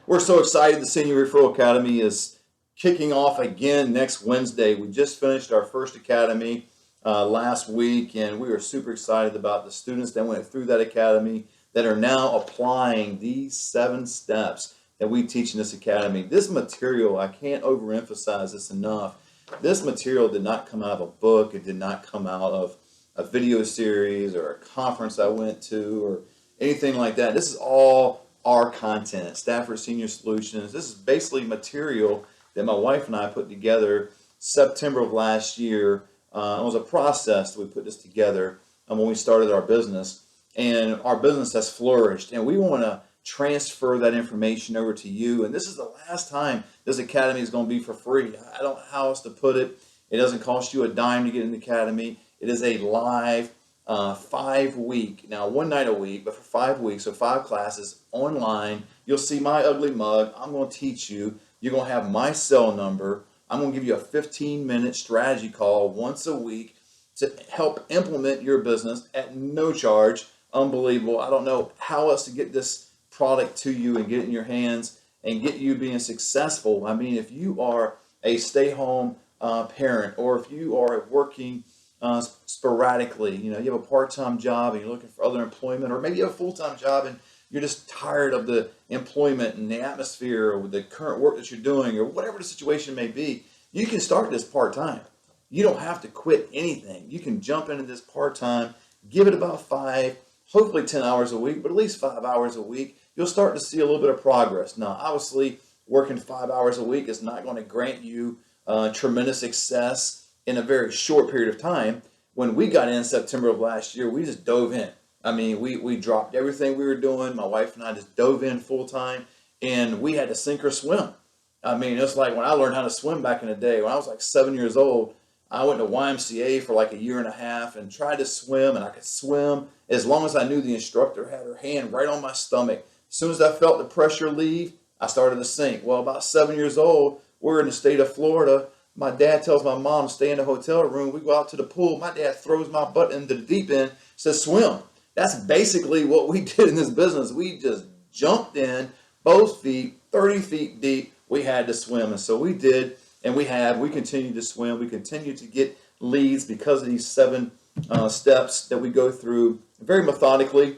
We're so excited. The Senior Referral Academy is kicking off again next Wednesday. We just finished our first academy last week, and we are super excited about the students that went through that academy that are now applying these 7 steps that we teach in this academy. This material, I can't overemphasize this enough. This material did not come out of a book. It did not come out of a video series or a conference I went to or anything like that. This is all our content, Stafford Senior Solutions. This is basically material that my wife and I put together September of last year. It was a process that we put this together when we started our business, and our business has flourished, and we want to transfer that information over to you. And this is the last time this academy is going to be for free. I don't know how else to put it. It doesn't cost you a dime to get in the academy. It is a live 5-week, now 1 night a week, but for 5 weeks, so 5 classes online. You'll see my ugly mug. I'm going to teach you. You're going to have my cell number. I'm going to give you a 15-minute strategy call once a week to help implement your business at no charge. Unbelievable. I don't know how else to get this product to you and get it in your hands and get you being successful. I mean, if you are a stay-home parent, or if you are working sporadically, you have a part-time job and you're looking for other employment, or maybe you have a full-time job and you're just tired of the employment and the atmosphere or the current work that you're doing, or whatever the situation may be, you can start this part-time. You don't have to quit anything. You can jump into this part-time, give it about 5, hopefully 10 hours a week, but at least 5 hours a week. You'll start to see a little bit of progress. Now, obviously, working 5 hours a week is not going to grant you tremendous success in a very short period of time. When we got in September of last year, we just dove in. I mean, we dropped everything we were doing. My wife and I just dove in full time, and we had to sink or swim. I mean, it's like when I learned how to swim back in the day, when I was like 7 years old, I went to YMCA for like a year and a half and tried to swim, and I could swim as long as I knew the instructor had her hand right on my stomach. As soon as I felt the pressure leave, I started to sink. Well, about 7 years old, we're in the state of Florida. My dad tells my mom to stay in the hotel room. We go out to the pool. My dad throws my butt into the deep end, says swim. That's basically what we did in this business. We just jumped in, both feet, 30 feet deep. We had to swim. And so we did, and we continue to swim. We continue to get leads because of these 7 steps that we go through very methodically,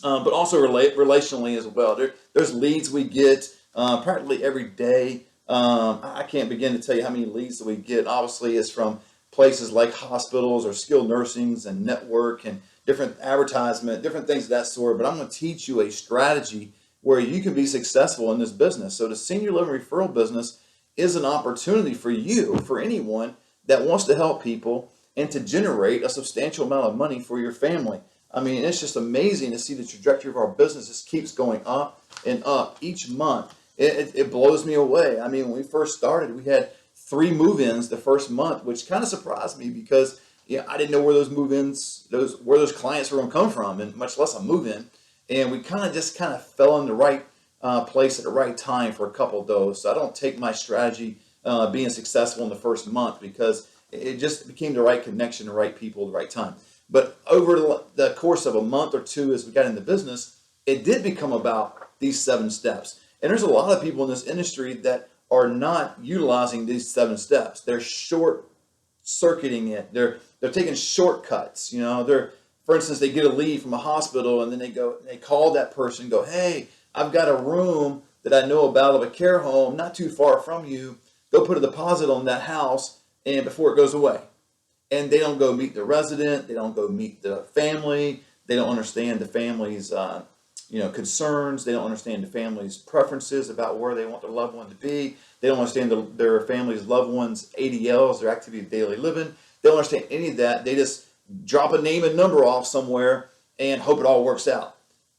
but also relationally as well. There's leads we get practically every day. I can't begin to tell you how many leads that we get. Obviously, it's from places like hospitals or skilled nursings and network and different advertisement, different things of that sort. But I'm going to teach you a strategy where you can be successful in this business. So the senior living referral business is an opportunity for you, for anyone that wants to help people and to generate a substantial amount of money for your family. I mean, it's just amazing to see the trajectory of our business just keeps going up and up each month. It blows me away. I mean, when we first started, we had 3 move-ins the first month, which kind of surprised me because I didn't know where those move-ins, where those clients were going to come from, and much less a move-in. And we kind of fell in the right place at the right time for a couple of those. So I don't take my strategy being successful in the first month, because it just became the right connection, the right people, the right time. But over the course of a month or 2, as we got into business, it did become about these 7 steps. And there's a lot of people in this industry that are not utilizing these 7 steps. They're short-circuiting it. They're taking shortcuts. For instance, they get a lead from a hospital, and then they call that person and go, "Hey, I've got a room that I know about of a care home not too far from you. Go put a deposit on that house, and before it goes away." And they don't go meet the resident. They don't go meet the family. They don't understand the family's concerns. They don't understand the family's preferences about where they want their loved one to be. They don't understand their family's loved one's ADLs, their activity of daily living. They don't understand any of that. They just drop a name and number off somewhere and hope it all works out.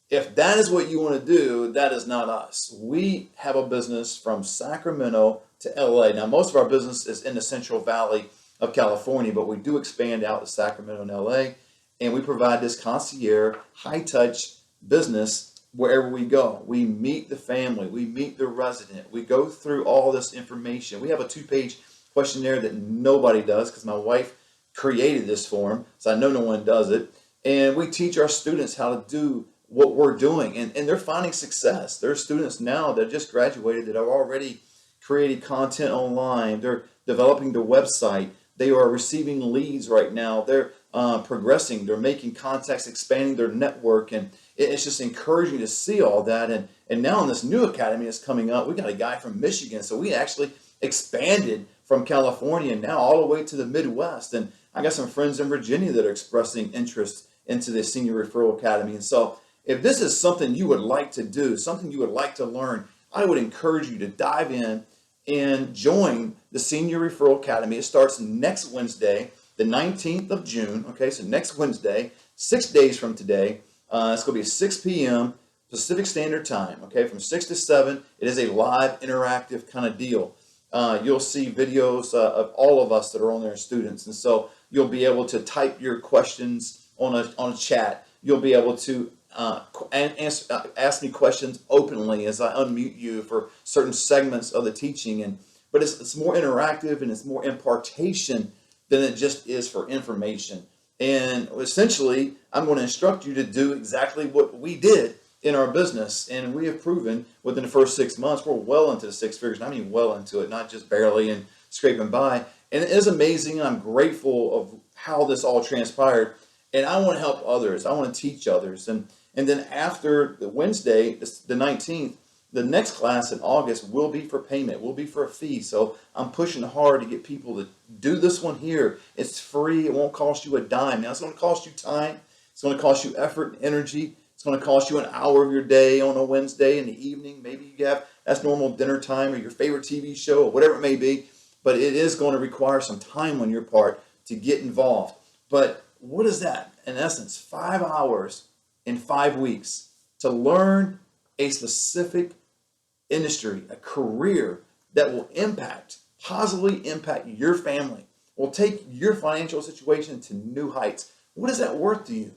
If that is what you want to do, that is not us. We have a business from Sacramento to LA. Now, most of our business is in the Central Valley of California, but we do expand out to Sacramento and LA, and we provide this concierge, high-touch business wherever we go. We meet the family, we meet the resident, we go through all this information. We have a 2-page questionnaire that nobody does, because my wife created this form, so I know no one does it. And we teach our students how to do what we're doing, and they're finding success. There are students now that just graduated that have already created content online. They're developing their website. They are receiving leads right now. They're progressing. They're making contacts, expanding their network, and it's just encouraging to see all that. And now in this new academy that's coming up, we got a guy from Michigan, so we actually expanded from California now all the way to the Midwest. And I got some friends in Virginia that are expressing interest into the Senior Referral Academy. And so if this is something you would like to do, something you would like to learn, I would encourage you to dive in and join the Senior Referral Academy. It starts next Wednesday, the 19th of June. Okay, so next Wednesday, 6 days from today. It's going to be 6 p.m. Pacific Standard Time. Okay, from 6 to 7. It is a live, interactive kind of deal. You'll see videos of all of us that are on there, students, and so you'll be able to type your questions on a chat. You'll be able to ask me questions openly as I unmute you for certain segments of the teaching, but it's more interactive and it's more impartation than it just is for information. And essentially, I'm going to instruct you to do exactly what we did in our business, and we have proven within the first 6 months we're well into the six figures. And I mean well into it, not just barely and scraping by. And it is amazing, and I'm grateful of how this all transpired. And I want to help others. I want to teach others. And then after the Wednesday, the 19th, the next class in August will be for payment, will be for a fee. So I'm pushing hard to get people to do this one here. It's free. It won't cost you a dime. Now, it's going to cost you time. It's going to cost you effort and energy. It's going to cost you an hour of your day on a Wednesday in the evening. Maybe you have that's normal dinner time or your favorite TV show or whatever it may be. But it is going to require some time on your part to get involved. But what is that? In essence, 5 hours in 5 weeks to learn a specific industry, a career that will positively impact your family, will take your financial situation to new heights. What is that worth to you?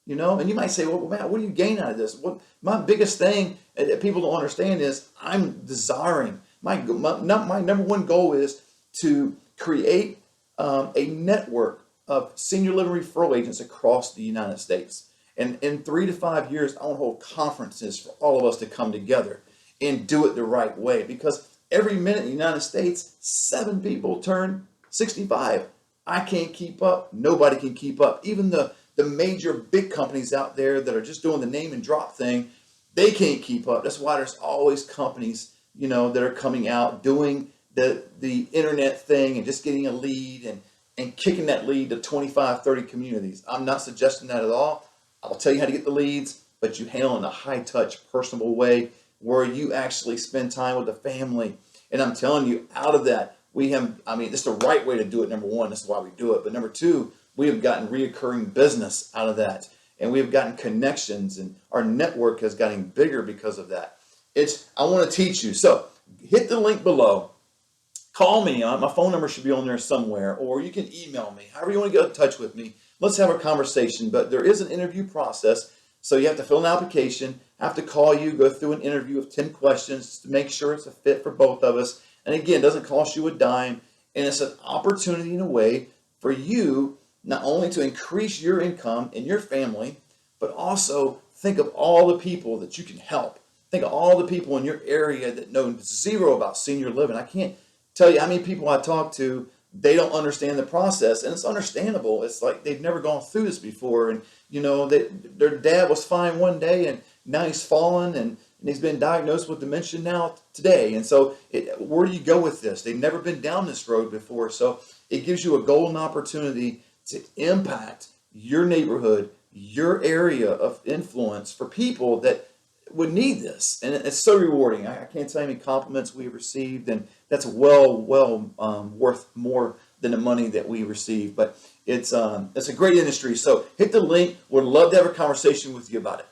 You know, and you might say, well, Matt, what do you gain out of this? What my biggest thing that people don't understand is I'm desiring, my number one goal is to create a network of senior living referral agents across the United States. And in 3 to 5 years, I want to hold conferences for all of us to come together and do it the right way. Because every minute in the United States, 7 people turn 65. I can't keep up. Nobody can keep up. Even the major big companies out there that are just doing the name and drop thing, they can't keep up. That's why there's always companies, you know, that are coming out doing the internet thing and just getting a lead and kicking that lead to 25, 30 communities. I'm not suggesting that at all. I'll tell you how to get the leads, but you handle it in a high-touch, personable way where you actually spend time with the family. And I'm telling you, out of that, this is the right way to do it, number one. This is why we do it. But number two, we have gotten reoccurring business out of that. And we have gotten connections, and our network has gotten bigger because of that. I want to teach you. So hit the link below. Call me. My phone number should be on there somewhere, or you can email me. However you want to get in touch with me. Let's have a conversation. But there is an interview process. So you have to fill an application, have to call you, go through an interview of 10 questions to make sure it's a fit for both of us. And again, it doesn't cost you a dime. And it's an opportunity in a way for you not only to increase your income and your family, but also think of all the people that you can help. Think of all the people in your area that know zero about senior living. I can't tell you how many people I talk to, they don't understand the process, and it's understandable. It's like they've never gone through this before, and you know, their dad was fine one day, and now he's fallen, and he's been diagnosed with dementia now today. And so where do you go with this? They've never been down this road before, so it gives you a golden opportunity to impact your neighborhood, your area of influence for people that would need this. And it's so rewarding. I can't tell you how many compliments we've received, and that's well worth more than the money that we receive. But it's a great industry. So hit the link. Would love to have a conversation with you about it.